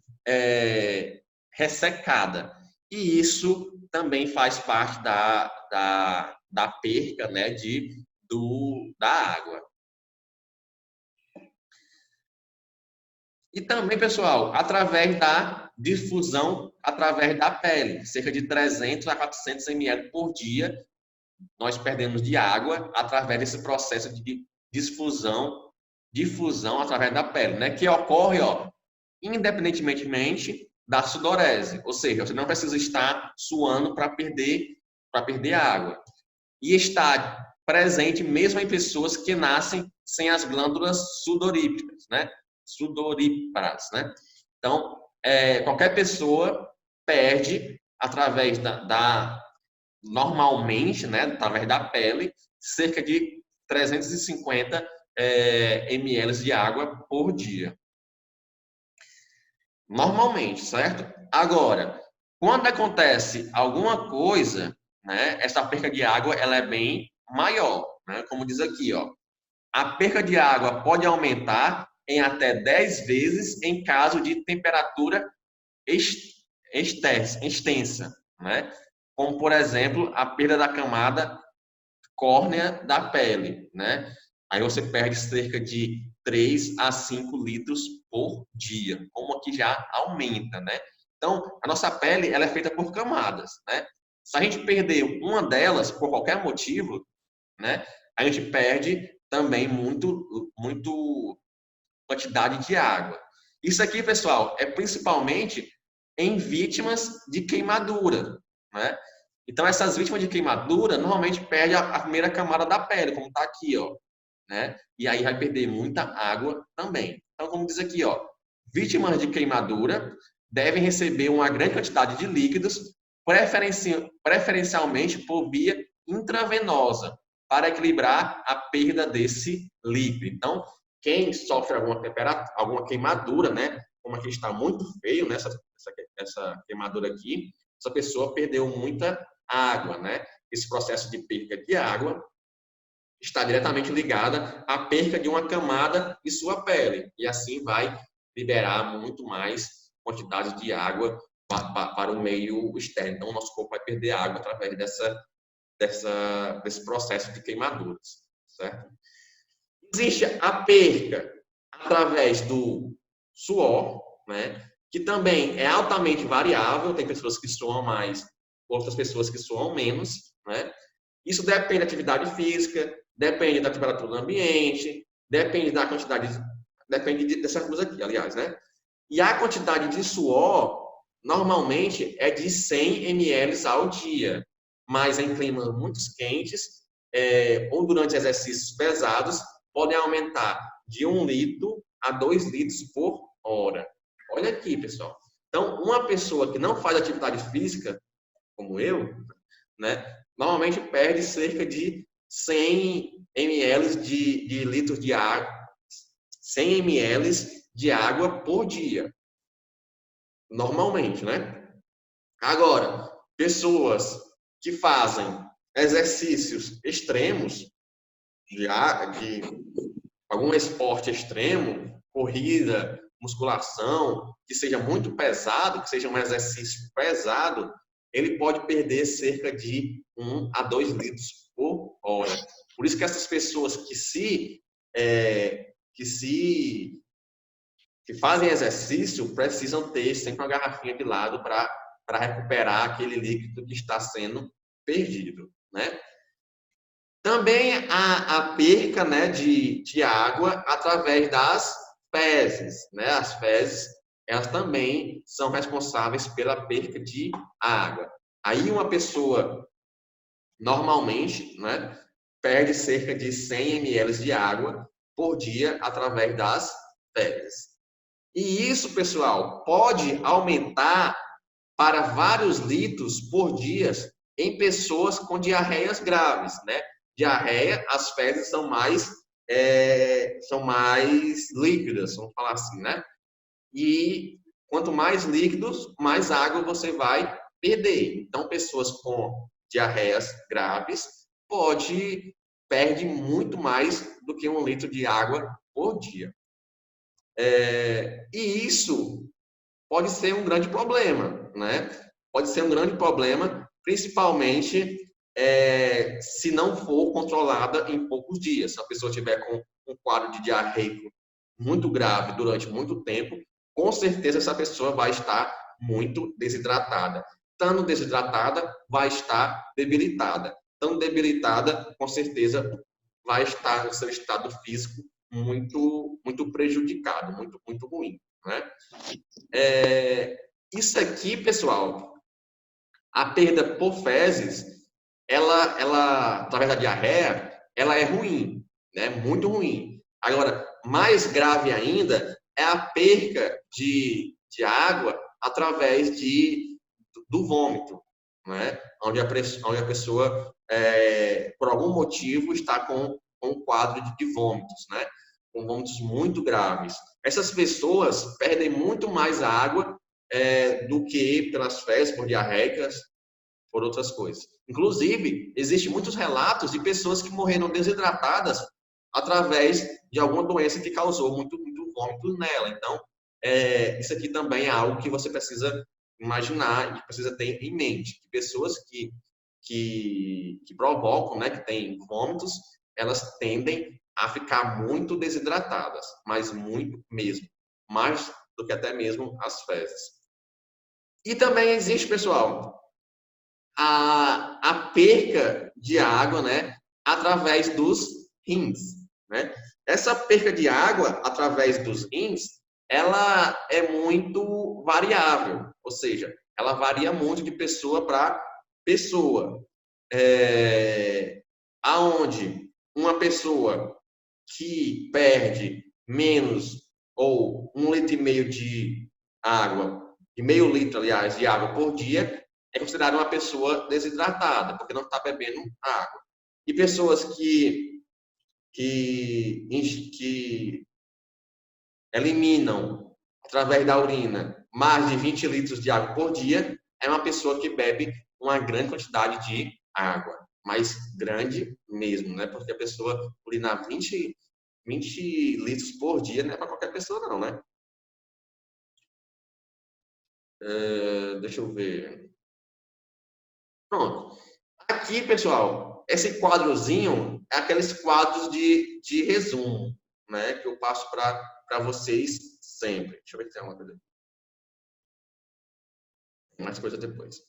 ressecada. E isso também faz parte da perca, né, da água. E também, pessoal, através da difusão através da pele, cerca de 300 a 400 ml por dia, nós perdemos de água através desse processo de difusão difusão através da pele, né? Que ocorre, ó, independentemente da sudorese, ou seja, você não precisa estar suando para perder água. E está presente mesmo em pessoas que nascem sem as glândulas sudoríparas, né? Sudoríparas, né? Então, qualquer pessoa perde através normalmente, né, através da pele, cerca de 350 ml de água por dia. Normalmente, certo? Agora, quando acontece alguma coisa, né, essa perca de água ela é bem maior, né? Como diz aqui, ó, a perca de água pode aumentar em até 10 vezes em caso de temperatura extensa, né? Como, por exemplo, a perda da camada córnea da pele, né? Aí você perde cerca de 3 a 5 litros por dia, como aqui já aumenta, né? Então, a nossa pele, ela é feita por camadas, né? Se a gente perder uma delas, por qualquer motivo, né? A gente perde também muito quantidade de água. Isso aqui, pessoal, é principalmente em vítimas de queimadura, né? Então, essas vítimas de queimadura normalmente perdem a primeira camada da pele, como está aqui, ó, né? E aí vai perder muita água também. Então, como diz aqui, ó, vítimas de queimadura devem receber uma grande quantidade de líquidos, preferencialmente por via intravenosa, para equilibrar a perda desse líquido. Então, quem sofre alguma queimadura, né? Como aqui está muito feio, né? Essa queimadura aqui, essa pessoa perdeu muita água, né? Esse processo de perda de água está diretamente ligada à perda de uma camada de sua pele e assim vai liberar muito mais quantidade de água para o meio externo. Então, o nosso corpo vai perder água através desse processo de queimaduras, certo? Existe a perca através do suor, né? Que também é altamente variável, tem pessoas que suam mais, outras pessoas que suam menos, né? Isso depende da atividade física, depende da temperatura do ambiente, depende da quantidade, depende dessas coisas aqui, aliás, né? E a quantidade de suor, normalmente, é de 100 ml ao dia, mas em climas muito quentes, ou durante exercícios pesados, podem aumentar de 1 litro a 2 litros por hora. Olha aqui, pessoal. Então, uma pessoa que não faz atividade física, como eu, né, normalmente perde cerca de 100 ml de litros de água, 100 ml de água por dia. Normalmente, né? Agora, pessoas que fazem exercícios extremos, de algum esporte extremo, corrida, musculação, que seja muito pesado, que seja um exercício pesado, ele pode perder cerca de 1 a 2 litros por hora. Por isso que essas pessoas que fazem exercício precisam ter sempre uma garrafinha de lado para recuperar aquele líquido que está sendo perdido, né? Também a perca, né, de água através das fezes, né? As fezes, elas também são responsáveis pela perca de água. Aí uma pessoa, normalmente, né, perde cerca de 100 ml de água por dia através das fezes. E isso, pessoal, pode aumentar para vários litros por dia em pessoas com diarreias graves, né? Diarreia, as fezes são mais líquidas, vamos falar assim, né? E quanto mais líquidos, mais água você vai perder. Então, pessoas com diarreias graves perde muito mais do que 1 litro de água por dia. E isso pode ser um grande problema, né? Pode ser um grande problema, principalmente se não for controlada em poucos dias. Se a pessoa tiver com um quadro de diarreico muito grave durante muito tempo, com certeza essa pessoa vai estar muito desidratada. Estando desidratada, vai estar debilitada. Estando debilitada, com certeza vai estar no seu estado físico muito prejudicado, muito ruim, né? Isso aqui, pessoal, a perda por fezes, ela, através da diarreia, ela é ruim, né? Muito ruim. Agora, mais grave ainda é a perca de água através do vômito, né? Onde a pessoa, por algum motivo, está com um quadro de vômitos, né? Com vômitos muito graves. Essas pessoas perdem muito mais água do que pelas fezes, por diarreicas, por outras coisas. Inclusive, existem muitos relatos de pessoas que morreram desidratadas através de alguma doença que causou muito vômito nela. Então, isso aqui também é algo que você precisa imaginar e precisa ter em mente. Que pessoas que provocam, né, que têm vômitos, elas tendem a ficar muito desidratadas, mas muito mesmo, mais do que até mesmo as fezes. E também existe, pessoal, a perca de água, né, através dos rins, né? Essa perca de água através dos rins, ela é muito variável, ou seja, ela varia muito de pessoa para pessoa. Aonde uma pessoa que perde menos ou 1,5 litro de água, de meio litro, aliás, de água por dia, é considerada uma pessoa desidratada, porque não está bebendo água. E pessoas que eliminam, através da urina, mais de 20 litros de água por dia, é uma pessoa que bebe uma grande quantidade de água, mas grande mesmo, né? Porque a pessoa urinar 20 litros por dia não é para qualquer pessoa, não, né? Deixa eu ver. Pronto. Aqui, pessoal, esse quadrozinho é aqueles quadros de resumo, né? Que eu passo para vocês sempre. Deixa eu ver se tem uma coisa. Mais coisa depois.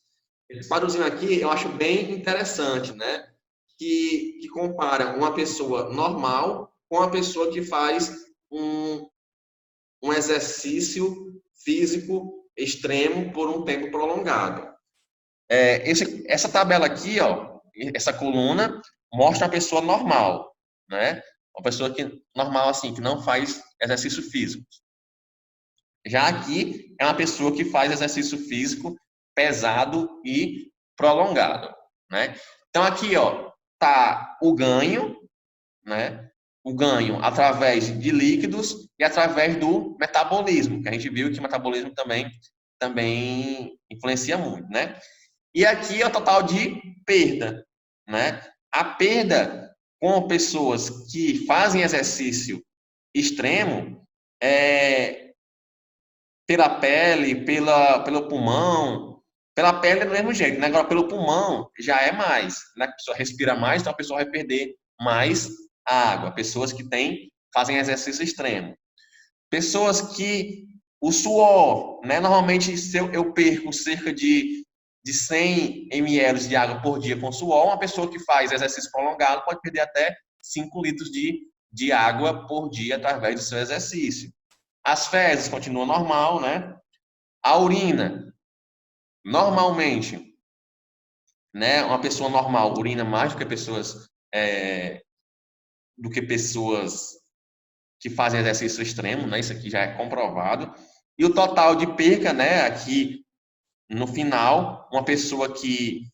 Esse quadrozinho aqui eu acho bem interessante, né? Que compara uma pessoa normal com uma pessoa que faz um exercício físico extremo por um tempo prolongado. Essa tabela aqui, ó, essa coluna, mostra a pessoa normal, né? Uma pessoa que normal assim, que não faz exercício físico. Já aqui é uma pessoa que faz exercício físico pesado e prolongado, né? Então aqui, ó, tá o ganho, né? O ganho através de líquidos e através do metabolismo, que a gente viu que o metabolismo também influencia muito, né? E aqui é o total de perda, né? A perda com pessoas que fazem exercício extremo é pela pele, pelo pulmão. Pela pele é do mesmo jeito, né? Agora pelo pulmão já é mais, né? A pessoa respira mais, então a pessoa vai perder mais água. Pessoas que fazem exercício extremo. Pessoas que o suor, né? Normalmente se eu perco cerca de 100 ml de água por dia com suor, uma pessoa que faz exercício prolongado pode perder até 5 litros de água por dia através do seu exercício. As fezes continuam normal, né? A urina, normalmente, né? Uma pessoa normal urina mais do que pessoas que fazem exercício extremo, né? Isso aqui já é comprovado. E o total de perca, né? Aqui no final, uma pessoa que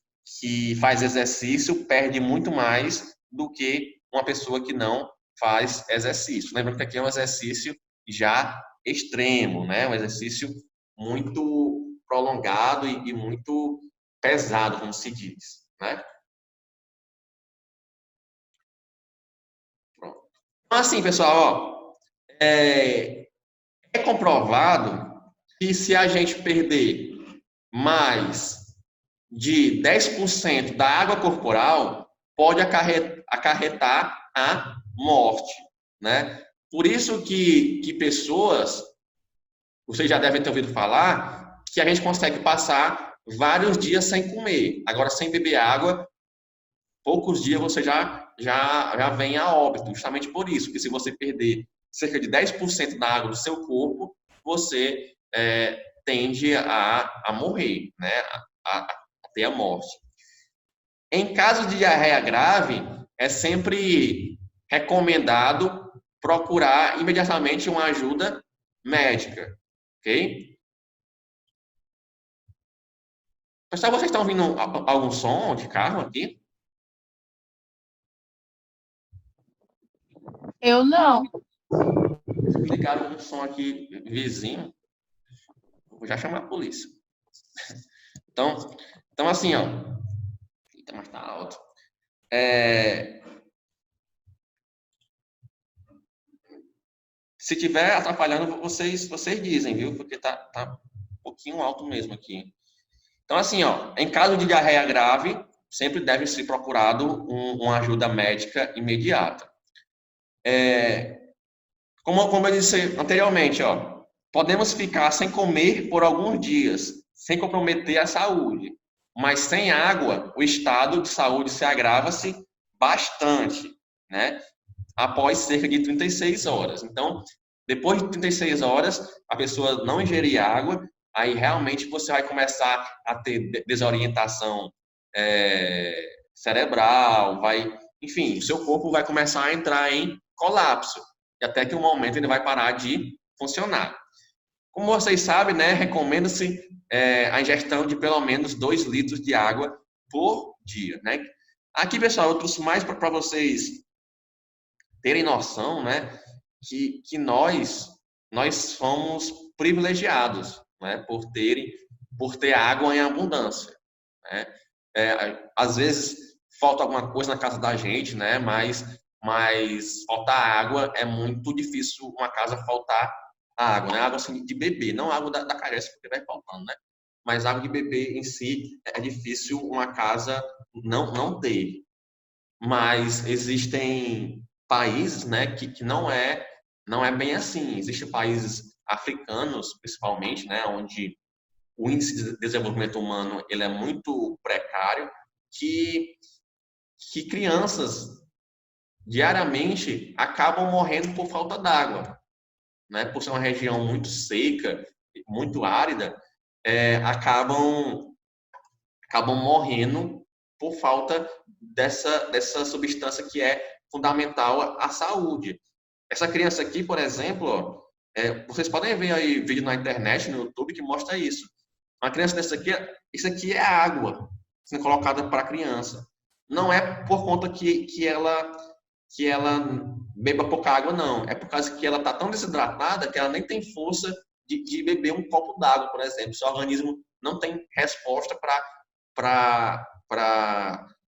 faz exercício perde muito mais do que uma pessoa que não faz exercício. Lembrando que aqui é um exercício já extremo, né? Um exercício muito prolongado e muito pesado, como se diz, né? Pronto. Então, assim, pessoal, ó, é comprovado que se a gente perder mais de 10% da água corporal, pode acarretar a morte, né? Por isso que pessoas, vocês já devem ter ouvido falar, que a gente consegue passar vários dias sem comer. Agora, sem beber água, poucos dias você já vem a óbito, justamente por isso, porque se você perder cerca de 10% da água do seu corpo, você tende a morrer, né? A ter a morte. Em caso de diarreia grave, é sempre recomendado procurar imediatamente uma ajuda médica, ok? Pessoal, vocês estão ouvindo algum som de carro aqui? Eu não. Ligaram um som aqui vizinho, vou já chamar a polícia. Então assim, ó. Eita, mas tá alto. Se tiver atrapalhando, vocês dizem, viu? Porque tá um pouquinho alto mesmo aqui. Então, assim, ó, em caso de diarreia grave, sempre deve ser procurado uma ajuda médica imediata. Como eu disse anteriormente, ó, podemos ficar sem comer por alguns dias, sem comprometer a saúde. Mas sem água, o estado de saúde se agrava-se bastante, né? Após cerca de 36 horas. Então, depois de 36 horas, a pessoa não ingerir água, aí realmente você vai começar a ter desorientação cerebral, enfim, o seu corpo vai começar a entrar em colapso, e até que um momento ele vai parar de funcionar. Como vocês sabem, né, recomenda-se a ingestão de pelo menos 2 litros de água por dia, né? Aqui, pessoal, eu trouxe mais para vocês terem noção, né, que nós fomos privilegiados, né, por ter água em abundância, né? Às vezes falta alguma coisa na casa da gente, né, mas faltar água é muito difícil uma casa faltar água, né? Água assim, de beber, não água da carência, porque vai faltando, né? Mas água de beber em si é difícil uma casa não ter. Mas existem países, né, que não é bem assim. Existem países africanos, principalmente, né, onde o índice de desenvolvimento humano ele é muito precário, que crianças diariamente acabam morrendo por falta d'água, né? Por ser uma região muito seca, muito árida, acabam morrendo por falta dessa substância que é fundamental à saúde. Essa criança aqui, por exemplo, ó, vocês podem ver aí vídeo na internet, no YouTube, que mostra isso. Uma criança dessa aqui, isso aqui é água sendo colocada para a criança. Não é por conta que ela beba pouca água, não. É por causa que ela está tão desidratada que ela nem tem força de beber um copo d'água, por exemplo. Seu organismo não tem resposta para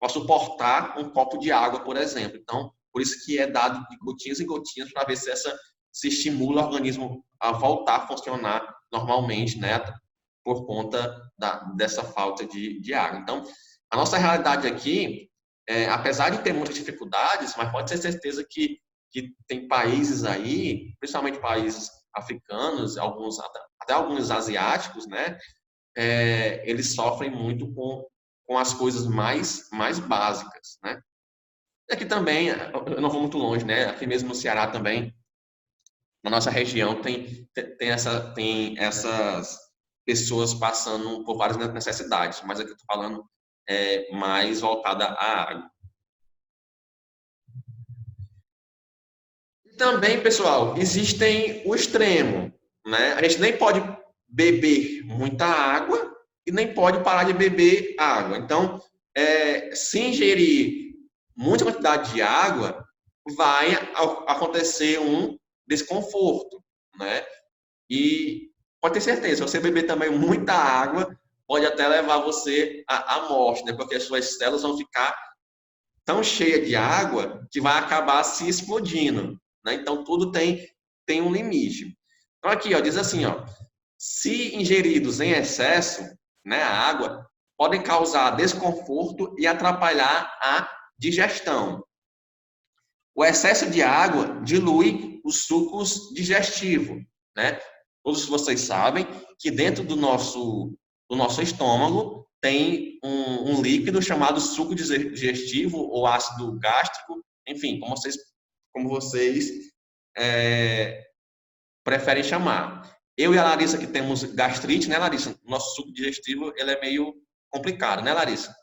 suportar um copo de água, por exemplo. Então, por isso que é dado de gotinhas em gotinhas para ver se estimula o organismo a voltar a funcionar normalmente, né? Por conta dessa falta de água. Então, a nossa realidade aqui, apesar de ter muitas dificuldades, mas pode ter certeza que tem países aí, principalmente países africanos, até alguns asiáticos, né? Eles sofrem muito com as coisas mais básicas, né? E aqui também, eu não vou muito longe, né? Aqui mesmo no Ceará também, na nossa região, tem essas pessoas passando por várias necessidades, mas aqui eu estou falando mais voltada à água. E também, pessoal, existem o extremo, né? A gente nem pode beber muita água e nem pode parar de beber água. Então, se ingerir muita quantidade de água, vai acontecer um desconforto, né? E pode ter certeza, se você beber também muita água, pode até levar você à morte, né? Porque as suas células vão ficar tão cheias de água que vai acabar se explodindo, né? Então, tudo tem um limite. Então, aqui, ó, diz assim, ó, se ingeridos em excesso, né, a água, podem causar desconforto e atrapalhar a digestão. O excesso de água dilui os sucos digestivos, né? Todos vocês sabem que dentro do nosso estômago tem um líquido chamado suco digestivo ou ácido gástrico, enfim, como vocês preferem chamar. Eu e a Larissa que temos gastrite, né, Larissa? Nosso suco digestivo ele é meio complicado, né, Larissa?